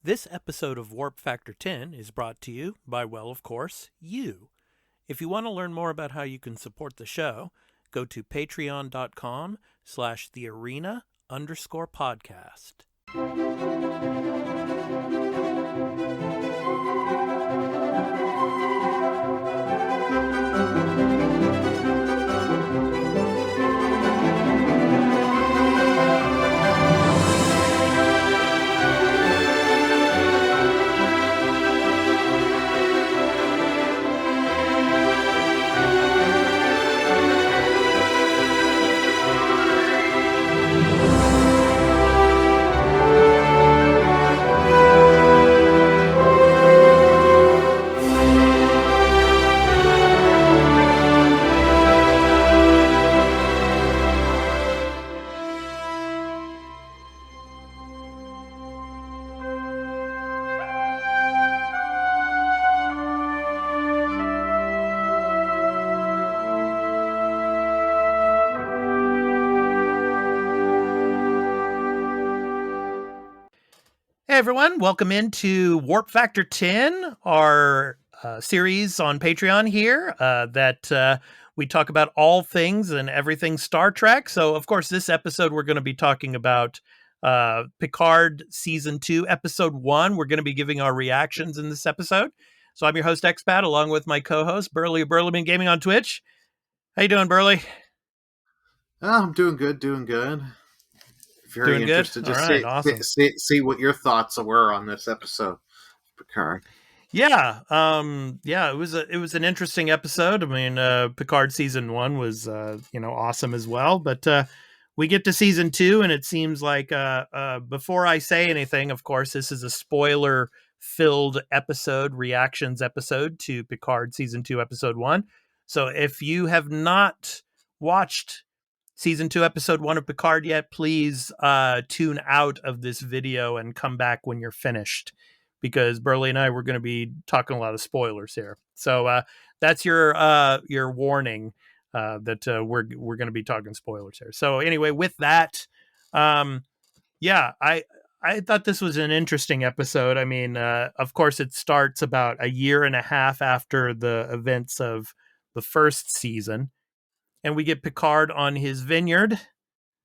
This episode of Warp Factor 10 is brought to you by, well, of course, you. If you want to learn more about how you can support the show, go to patreon.com/thearena_podcast. Hey everyone, welcome into Warp Factor 10, our series on Patreon here that we talk about all things and everything Star Trek. So, of course, this episode we're going to be talking about Picard Season 2, Episode 1. We're going to be giving our reactions in this episode. So I'm your host, Expat, along with my co-host, Burly of Burlyman Gaming on Twitch. How you doing, Burly? Oh, I'm doing good, Very Doing good? interested to All right, awesome. see what your thoughts were on this episode, Picard. Yeah, it was an interesting episode. I mean, Picard season 1 was awesome as well, but we get to season 2 and it seems like before I say anything, of course, this is a spoiler filled episode, reactions episode to Picard season 2 episode 1. So if you have not watched season 2 episode 1 of Picard yet, please tune out of this video and come back when you're finished, because Burley and I were going to be talking a lot of spoilers here. So that's your warning that we're going to be talking spoilers here. So anyway, with that, I thought this was an interesting episode. I mean, of course, it starts about a year and a half after the events of the first season, and we get Picard on his vineyard,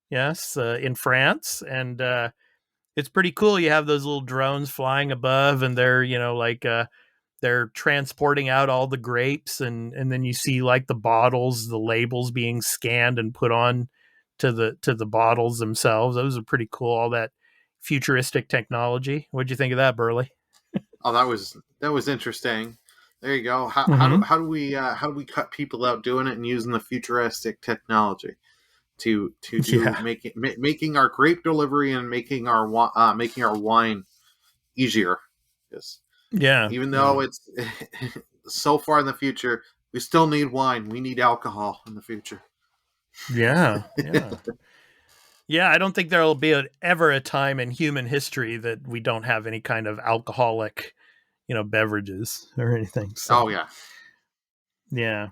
yes, in France, and it's pretty cool. You have those little drones flying above, and they're they're transporting out all the grapes, and then you see like the bottles, the labels being scanned and put on to the bottles themselves. Those are pretty cool. All that futuristic technology. What'd you think of that, Burley? Oh, that was interesting. There you go. Mm-hmm. How do we cut people out doing it and using the futuristic technology to Yeah. making our grape delivery and making our wine easier? Yes. Yeah. Even though it's so far in the future, we still need wine. We need alcohol in the future. Yeah. Yeah. Yeah, I don't think there'll be ever a time in human history that we don't have any kind of alcoholic, beverages or anything. So, Oh yeah. yeah.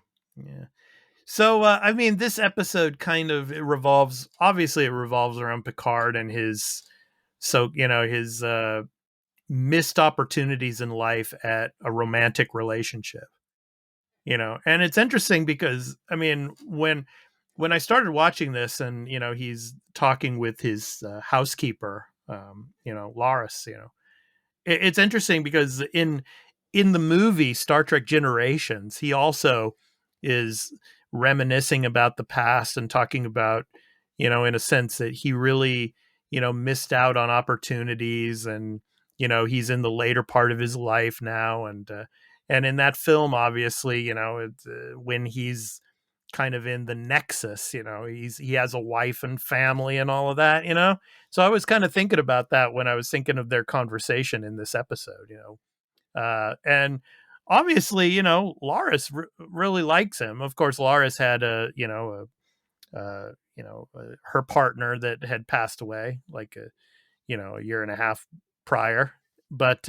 So, I mean, this episode kind of revolves around Picard and his missed opportunities in life at a romantic relationship. And it's interesting because, I mean, when I started watching this, and he's talking with his housekeeper, Laris, it's interesting because in the movie Star Trek Generations, he also is reminiscing about the past and talking about, in a sense that he really, missed out on opportunities, and he's in the later part of his life now, and in that film, obviously, when he's kind of in the nexus, he has a wife and family and all of that. So I was kind of thinking about that when I was thinking of their conversation in this episode. And obviously, Laris really likes him. Of course, Laris had her partner that had passed away like a year and a half prior, but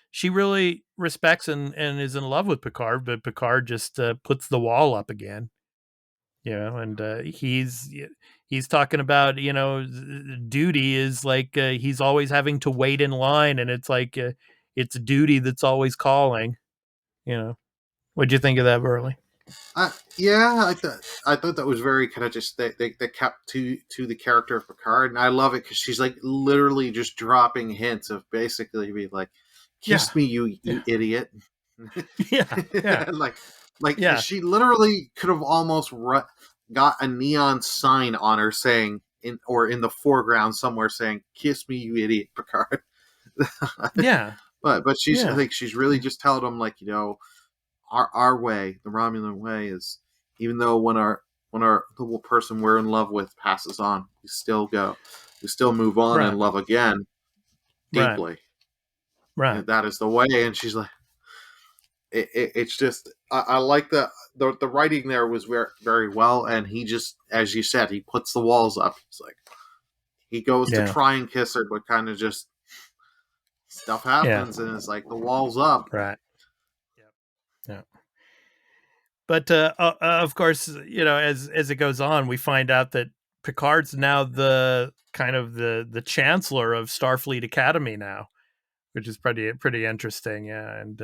she really respects and is in love with Picard, but Picard just puts the wall up again. and he's talking about, duty is like, he's always having to wait in line, and it's like, it's duty that's always calling. What'd you think of that, Burley? Yeah, I thought that was very kind of just they kept to the character of Picard, and I love it because she's like literally just dropping hints of basically be like, Yeah, "Kiss me, you yeah, idiot," yeah, yeah, like like yeah, she literally could have almost got a neon sign on her saying in the foreground somewhere saying, "Kiss me, you idiot, Picard." yeah, But she's I yeah, think she's really just telling him like our way, the Romulan way, is even though when our the person we're in love with passes on, we still move on and right, love again right, deeply. right, And that is the way. And she's like, it's just I like the writing there was very very well, and he just as you said, he puts the walls up. He's like he goes to yeah, try and kiss her, but kind of just stuff yeah, happens, and it's like the walls up. right, yeah. But of course, as it goes on, we find out that Picard's now the kind of the chancellor of Starfleet Academy now, which is pretty interesting. Yeah, and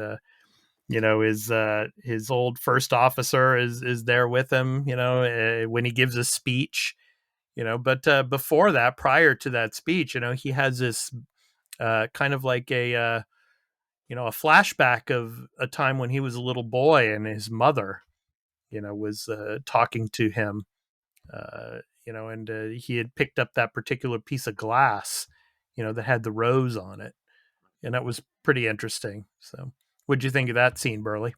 his old first officer is there with him. When he gives a speech. But before that, prior to that speech, he has this kind of like a flashback of a time when he was a little boy and his mother, was talking to him, and he had picked up that particular piece of glass, that had the rose on it, and that was pretty interesting. So, what'd you think of that scene, Burley?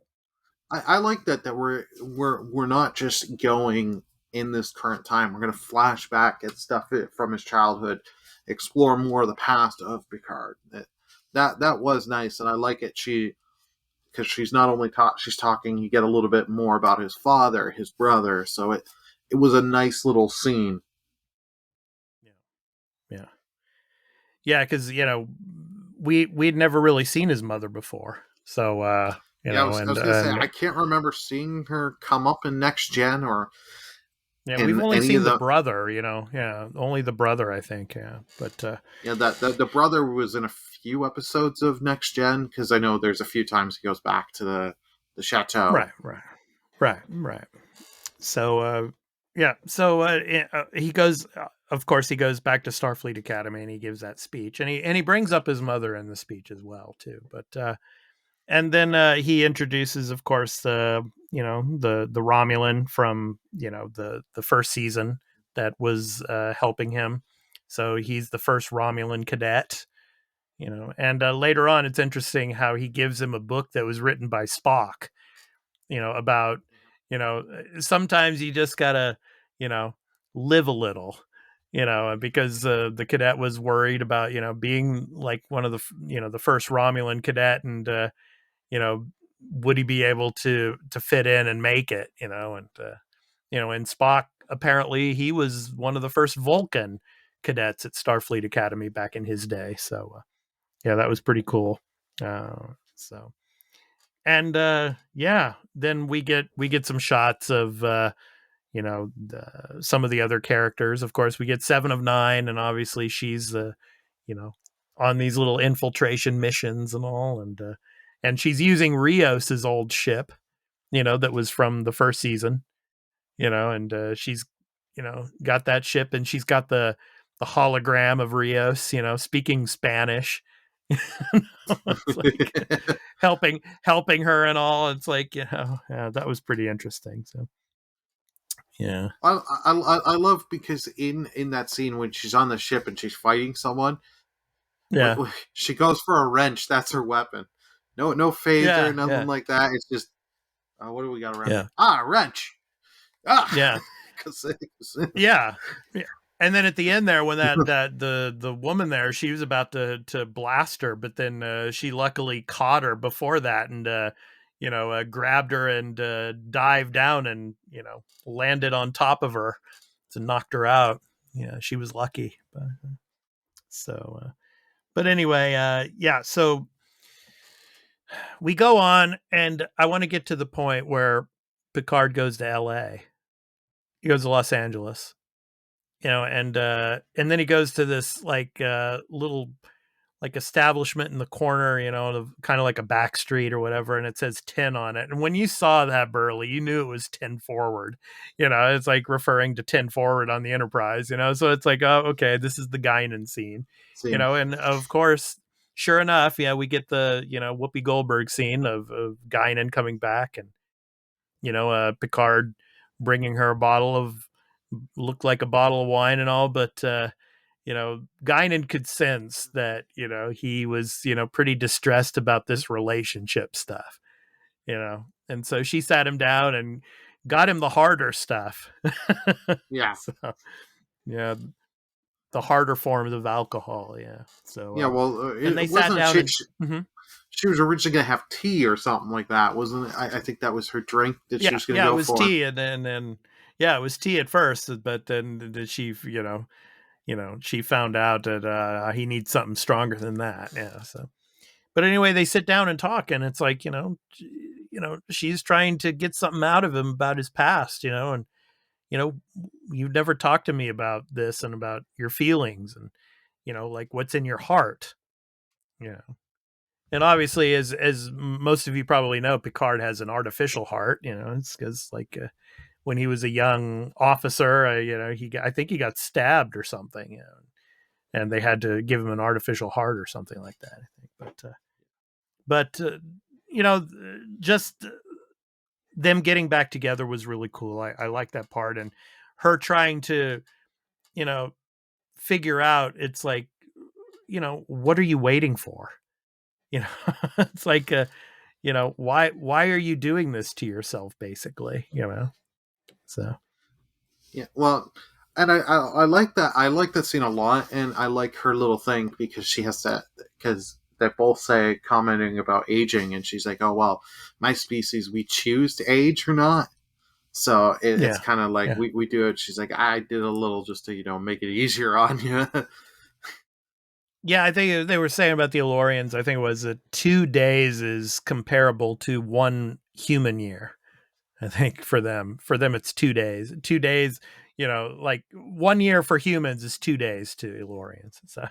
I like that we're not just going in this current time. We're going to flash back at stuff from his childhood, explore more of the past of Picard. That was nice, and I like it. Because she's not only she's talking. You get a little bit more about his father, his brother. So it was a nice little scene. Yeah, yeah, yeah. Because we'd never really seen his mother before, so Yeah, I and was gonna say I can't remember seeing her come up in Next Gen or yeah, we've in only any of seen the the. brother, yeah, only the brother, I think, yeah, but Yeah, that the brother was in a few episodes of Next Gen because I know there's a few times he goes back to the chateau. right, right, right, right. So, yeah, so he goes. Of course, he goes back to Starfleet Academy and he gives that speech, and he brings up his mother in the speech as well too. But and then he introduces, of course, the Romulan from the first season that was helping him. So he's the first Romulan cadet. And later on, it's interesting how he gives him a book that was written by Spock, about, sometimes you just gotta, you know, live a little, because the cadet was worried about, being like one of the first Romulan cadet, and, you know, would he be able to fit in and make it, and Spock, apparently he was one of the first Vulcan cadets at Starfleet Academy back in his day. So, yeah, that was pretty cool. So, and yeah, then we get some shots of some of the other characters. Of course, we get Seven of Nine, and obviously she's you know on these little infiltration missions and all, and she's using Rios's old ship, that was from the first season, and she's got that ship, and she's got the hologram of Rios, speaking Spanish. It's like helping her and all. It's like, yeah, that was pretty interesting. So yeah, I love because in that scene when she's on the ship and she's fighting someone, yeah, she goes for a wrench. That's her weapon. No phaser, yeah, nothing yeah, like that. It's just what do we got around yeah, here? Ah, a wrench. Ah, yeah, 'Cause- yeah, yeah. And then at the end there, when that the woman there, she was about to blast her, but then she luckily caught her before that, and grabbed her and dived down, and landed on top of her to knocked her out. Yeah, she was lucky. So, but anyway, yeah. So we go on, and I want to get to the point where Picard goes to L.A. He goes to Los Angeles, and then he goes to this like little like establishment in the corner, kind of like a back street or whatever, and it says 10 on it. And when you saw that, Burley, you knew it was 10 forward. It's like referring to 10 forward on the Enterprise, so it's like, oh, okay, this is the Guinan scene, Scene. and of course, sure enough, yeah, we get the, Whoopi Goldberg scene of Guinan coming back, and, Picard bringing her a bottle of, looked like a bottle of wine and all, but, Guinan could sense that, he was, pretty distressed about this relationship stuff, and so she sat him down and got him the harder stuff. Yeah. So, yeah, the harder forms of alcohol. Yeah. So, Yeah, well, and they it sat wasn't down she, and, Mhm. she was originally gonna have tea or something like that, wasn't it? I think that was her drink that she Yeah, was gonna yeah, it go was for. tea. And then, yeah, it was tea at first, but then she, she found out that he needs something stronger than that. Yeah. So, but anyway, they sit down and talk, and it's like, she's trying to get something out of him about his past, and you know, you've never talked to me about this and about your feelings, and like what's in your heart. Yeah. And obviously, as most of you probably know, Picard has an artificial heart. It's because like when he was a young officer, I think he got stabbed or something, and they had to give him an artificial heart or something like that. I think, but you know, just them getting back together was really cool. I like that part, and her trying to, you know, figure out. It's like, what are you waiting for? It's like, why are you doing this to yourself, basically, So Yeah, well, and I like that. I like that scene a lot, and I like her little thing because she has that, because they both say commenting about aging, and she's like, "Oh well, my species, we choose to age or not." So it's yeah, kind of like yeah, we do it. She's like, "I did a little just to make it easier on you." yeah. I think they were saying about the Elorians. I think it was that 2 days is comparable to one human year. I think for them it's 2 days. 2 days, like 1 year for humans is 2 days to Elorians. So,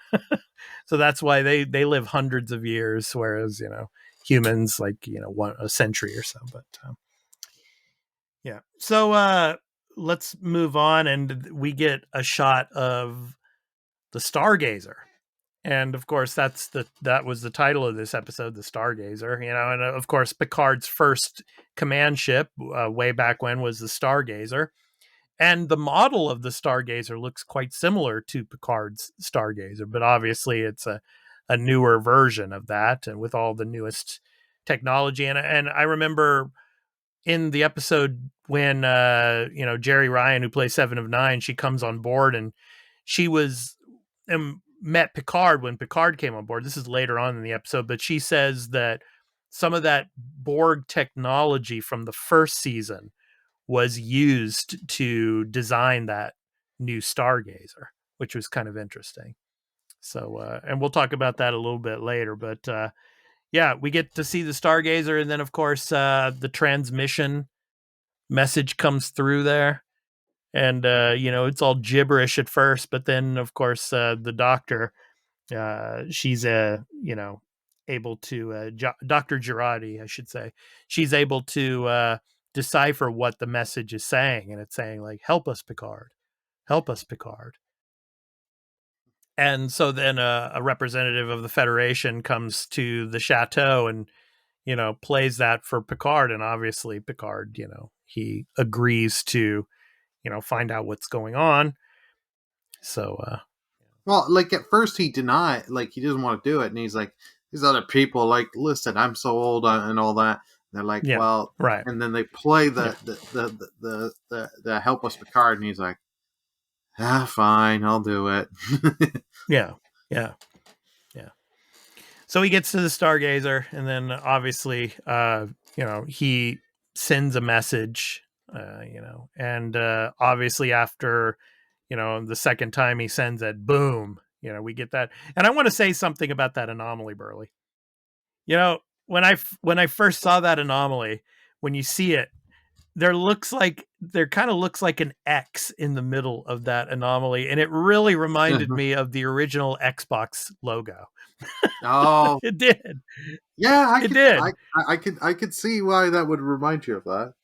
so that's why they live hundreds of years, whereas humans like a century or so. But yeah, so let's move on, and we get a shot of the Stargazer. And of course, that was the title of this episode, the Stargazer. And of course, Picard's first command ship, way back when, was the Stargazer, and the model of the Stargazer looks quite similar to Picard's Stargazer, but obviously it's a newer version of that, and with all the newest technology. And I remember in the episode when Jerry Ryan, who plays Seven of Nine, she comes on board, and she was met Picard when Picard came on board. This is later on in the episode, but she says that some of that Borg technology from the first season was used to design that new Stargazer, which was kind of interesting. So, and we'll talk about that a little bit later, but yeah, we get to see the Stargazer, and then of course the transmission message comes through there, and it's all gibberish at first, but then of course the doctor, she's able to Dr. Girardi, I should say, she's able to decipher what the message is saying, and it's saying like, help us, Picard, help us, Picard. And so then a representative of the Federation comes to the chateau and plays that for Picard, and obviously Picard, he agrees to find out what's going on. So Well, like at first he denied, like he doesn't want to do it, and he's like, these other people, like, listen, I'm so old and all that. And they're like, yeah, well, right, and then they play yeah, the helpless Picard, and he's like, fine, I'll do it. yeah, yeah, yeah. So he gets to the Stargazer, and then obviously, he sends a message, and obviously after, the second time he sends it, boom, we get that. And I want to say something about that anomaly, Burley. When I first saw that anomaly, when you see it, there kind of looks like an X in the middle of that anomaly, and it really reminded me of the original Xbox logo. Oh, It did. yeah, It did. I could see why that would remind you of that.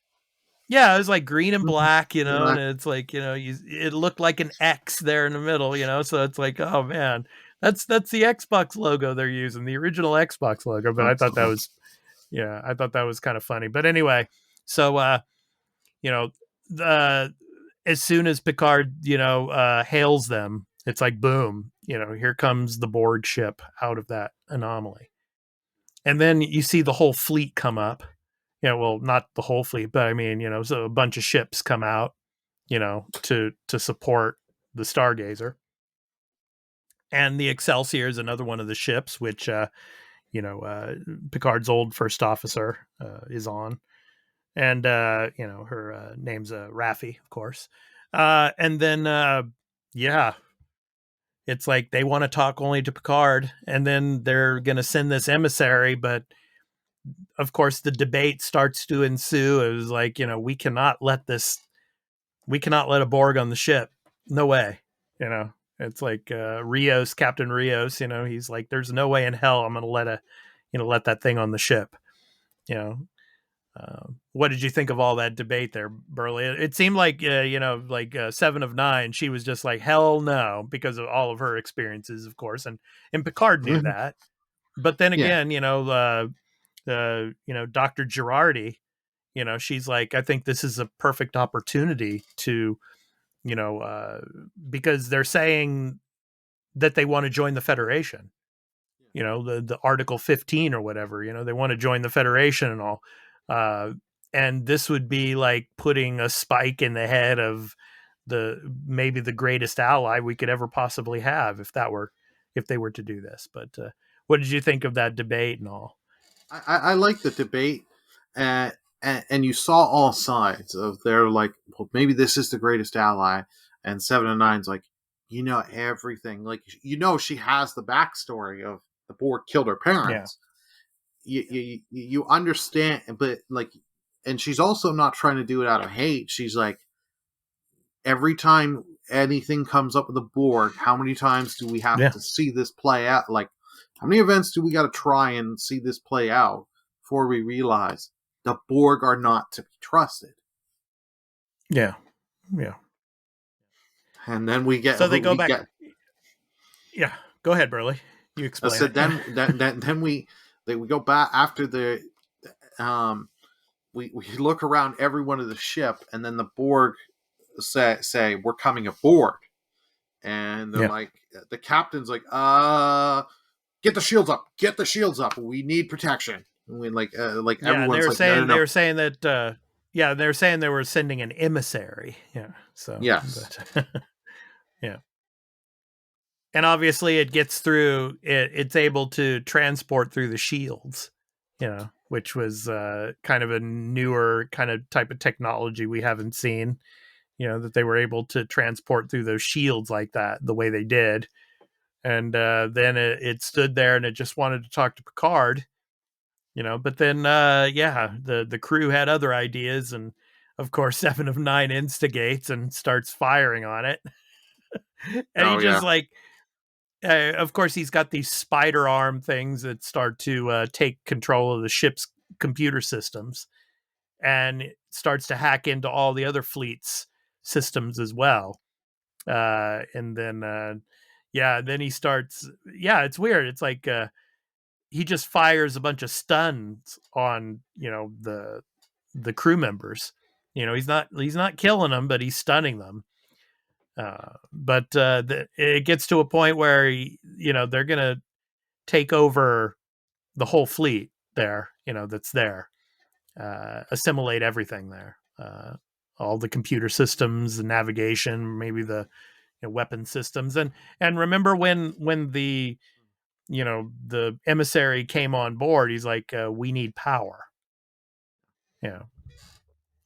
Yeah, it was like green and Mhm. black, and Black. it's like, it looked like an X there in the middle, so it's like, oh man, that's the Xbox logo they're using, the original Xbox logo. But I thought that Excellent. was, yeah, I thought that was kind of funny. But anyway, so you know, the as soon as Picard, hails them, it's like boom, here comes the Borg ship out of that anomaly. And then you see the whole fleet come up. Yeah, well, not the whole fleet, but I mean, so a bunch of ships come out, to support the Stargazer. And the Excelsior is another one of the ships, which you know, Picard's old first officer is on, and her name's Raffi, of course. And then yeah, it's like they want to talk only to Picard, and then they're going to send this emissary, but of course the debate starts to ensue. It was like, we cannot let a Borg on the ship. No way. You know, it's like Rios, Captain Rios, he's like, there's no way in hell I'm going to let that thing on the ship. You know, what did you think of all that debate there, Burley? It seemed like, like Seven of Nine, she was just like, hell no, because of all of her experiences, of course. And Picard knew Mhm. that. But then Yeah. again, Dr. Girardi, she's like, I think this is a perfect opportunity to, because they're saying that they want to join the Federation, the Article 15 or whatever, they want to join the Federation and all. Uh, and this would be like putting a spike in the head of maybe the greatest ally we could ever possibly have if they were to do this. But what did you think of that debate and all? I like the debate, uh, and you saw all sides of their like, well, maybe this is the greatest ally, and Seven and Nine's like, everything, like she has the backstory of the Borg killed her Yeah. parents. You understand, but like, and she's also not trying to do it out of hate. She's like, every time anything comes up with the Borg, how many times do we have Yeah. to see this play out? Like, how many events do we got to try and see this play out before we realize the Borg are not to be trusted? Yeah. Yeah. And then we get So they go we back. get. Yeah. Go ahead, Burley. You I explain said it. Yeah. then we go back after the um we look around every one of the ship, and then the Borg say we're coming aboard, and they're Yeah. like, the captain's like, get the shields up, we need protection. And we like Yeah. And everyone's like, no, no, they no. were saying that, yeah, they were saying they were sending an emissary. Yeah. So, Yes. but yeah. And obviously it gets through, it's able to transport through the shields, which was kind of a newer kind of type of technology we haven't seen, that they were able to transport through those shields like that, the way they did. And then it stood there and it just wanted to talk to Picard, but then, yeah, the crew had other ideas. And of course, Seven of Nine instigates and starts firing on it. And he Oh just yeah. like, of course, he's got these spider arm things that start to take control of the ship's computer systems, and it starts to hack into all the other fleet's systems as well. And then, yeah, then he starts. Yeah, it's weird. It's like he just fires a bunch of stuns on the crew members. He's not killing them, but he's stunning them. But it gets to a point where they're gonna take over the whole fleet there, that's there, assimilate everything there, all the computer systems, the navigation, maybe the weapon systems. And remember when the emissary came on board, he's like, we need power.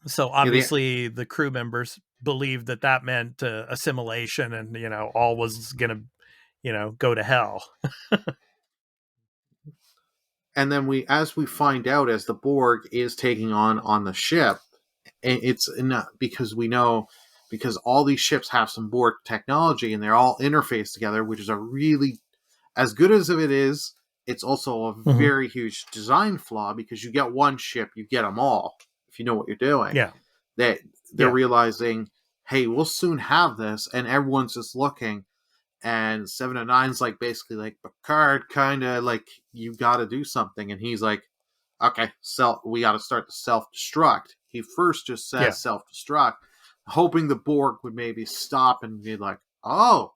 So Yeah, obviously the crew members believed that meant assimilation, and all was gonna go to hell. and then as we find out, as the Borg is taking on the ship, And it's not because we know, because all these ships have some Borg technology and they're all interfaced together, which is a really, as good as it is, it's also a Mhm. very huge design flaw, because you get one ship, you get them all if you know what you're doing. Yeah. They they're Yeah. realizing, hey, we'll soon have this, and everyone's just looking. And 709's like basically like, Picard, kind of like, you got to do something, and he's like, okay, we got to start the self destruct. He first just Yeah. says self destruct, hoping the Borg would maybe stop and be like, oh,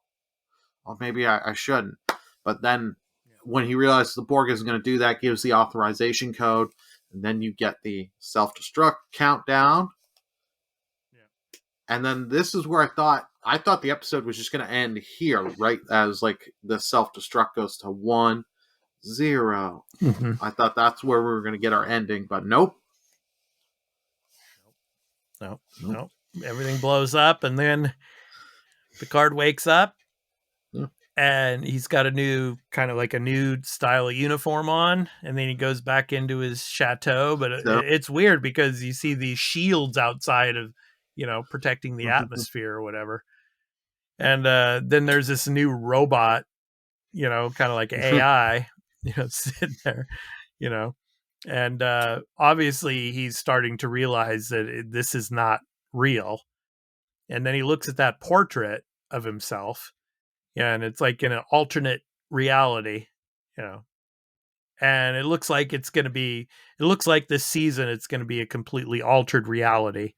well, maybe I shouldn't. But then when he realizes the Borg isn't going to do that, gives the authorization code, and then you get the self destruct countdown. Yeah. And then this is where I thought the episode was just going to end here, right as like the self destruct goes to 1-0. Mhm. I thought that's where we were going to get our ending, but nope. No. No. Everything blows up, and then Picard wakes up, Yeah. and he's got a new kind of like a new style of uniform on, and then he goes back into his chateau. But So, it's weird because you see these shields outside of, protecting the atmosphere or whatever. And then there's this new robot, kind of like AI, sitting there, you know, and obviously he's starting to realize that this is not real. And then he looks at that portrait of himself, and it's like in an alternate reality, you know, and it looks like it looks like this season it's going to be a completely altered reality,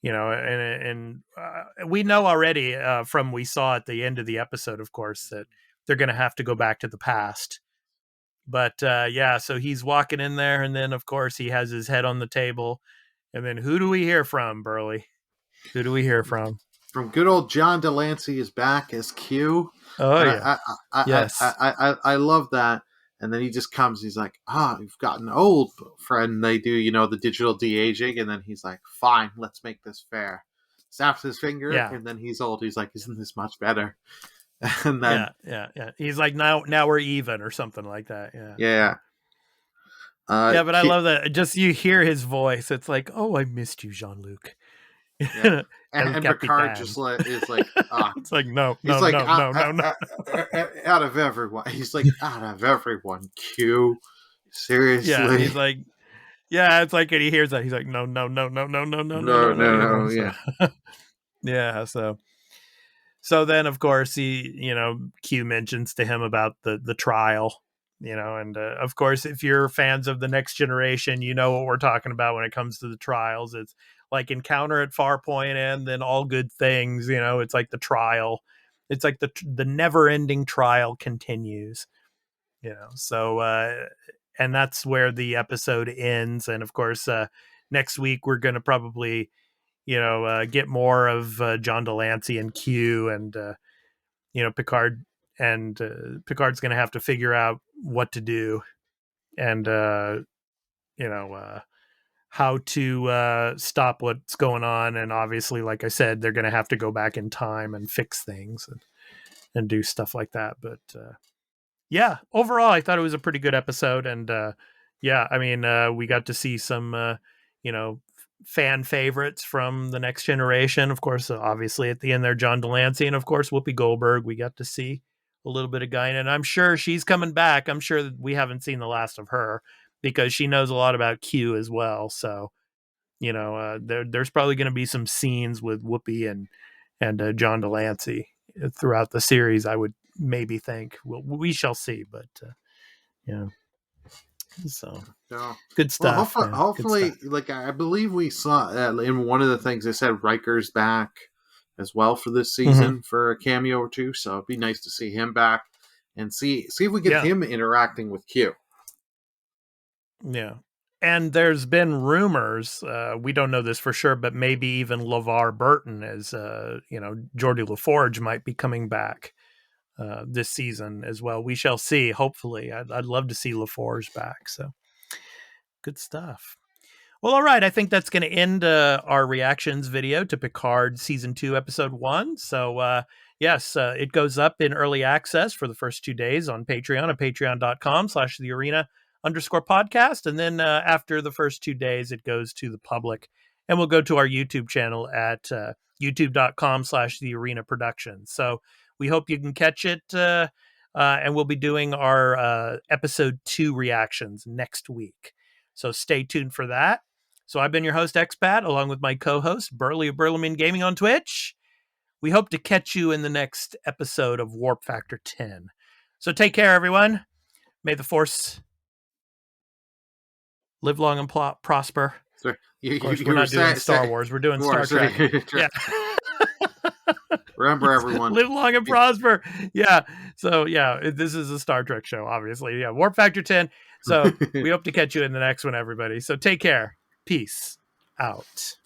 and we know already from we saw at the end of the episode, of course, that they're going to have to go back to the past. But yeah, so he's walking in there, and then of course he has his head on the table, and then who do we hear from, Burley? Who do we hear from? from good old John Delancey is back as Q, Oh and yeah. Yes. I love that. And then he just comes. He's like, you've gotten old, friend. They do, the digital de-aging, and then he's like, fine, let's make this fair. Snaps his finger, Yeah. and then he's old. He's like, isn't this much better? And then Yeah. He's like, now we're even, or something like that. Yeah. yeah, Yeah, but I love that. Just you hear his voice. It's like, oh, I missed you, Jean-Luc. yeah. El And Picard Capitan. just is like, It's like, no. he's like, out of everyone, he's like, out of everyone, Q. Yeah, Seriously, he's like, yeah, it's like, and he hears that, he's like, no, no, yeah. so yeah, so then of course Q mentions to him about the trial, and of course, if you're fans of the Next Generation, you know what we're talking about when it comes to the trials. It's like Encounter at Farpoint, and then All Good Things. It's like the trial. It's like the never ending trial continues. So and that's where the episode ends. And of course, next week we're going to probably get more of John Delancey and Q, and Picard, and Picard's going to have to figure out what to do, and you know how to stop what's going on. And obviously, like I said, they're going to have to go back in time and fix things, and do stuff like that. But yeah, overall, I thought it was a pretty good episode. And yeah, I mean, we got to see some, fan favorites from the Next Generation. Of course, obviously at the end there, John Delancey, and of course, Whoopi Goldberg. We got to see a little bit of Guinan, and I'm sure she's coming back. I'm sure that we haven't seen the last of her because she knows a lot about Q as well. So, there's probably going to be some scenes with Whoopi and John Delancey throughout the series, I would maybe think. We shall see, but yeah. So Yeah. good Well, stuff. Man. hopefully, Good stuff. like I believe we saw in one of the things they said Riker's back as well for this season for a cameo or two. So it'd be nice to see him back and see if we get him interacting with Q. Yeah. And there's been rumors, we don't know this for sure, but maybe even LeVar Burton as, Geordie LaForge might be coming back this season as well. We shall see. Hopefully, I'd love to see LaForge back. So good stuff. Well, all right. I think that's going to end our reactions video to Picard Season 2, Episode 1. So, yes, it goes up in early access for the first 2 days on Patreon at patreon.com/thearena_podcast. And then after the first 2 days, it goes to the public and we'll go to our YouTube channel at youtube.com/The Arena Productions. So we hope you can catch it. And we'll be doing our episode 2 reactions next week. So stay tuned for that. So I've been your host, Expat, along with my co-host, Burly of Burlyman Gaming on Twitch. We hope to catch you in the next episode of Warp Factor 10. So take care, everyone. May the Force live long and prosper. So of course, we're not doing Star Wars. We're doing Star Trek. Yeah. Remember, everyone. Live long and prosper. Yeah. So, yeah, this is a Star Trek show, obviously. Yeah. Warp Factor 10. So we hope to catch you in the next one, everybody. So take care. Peace out.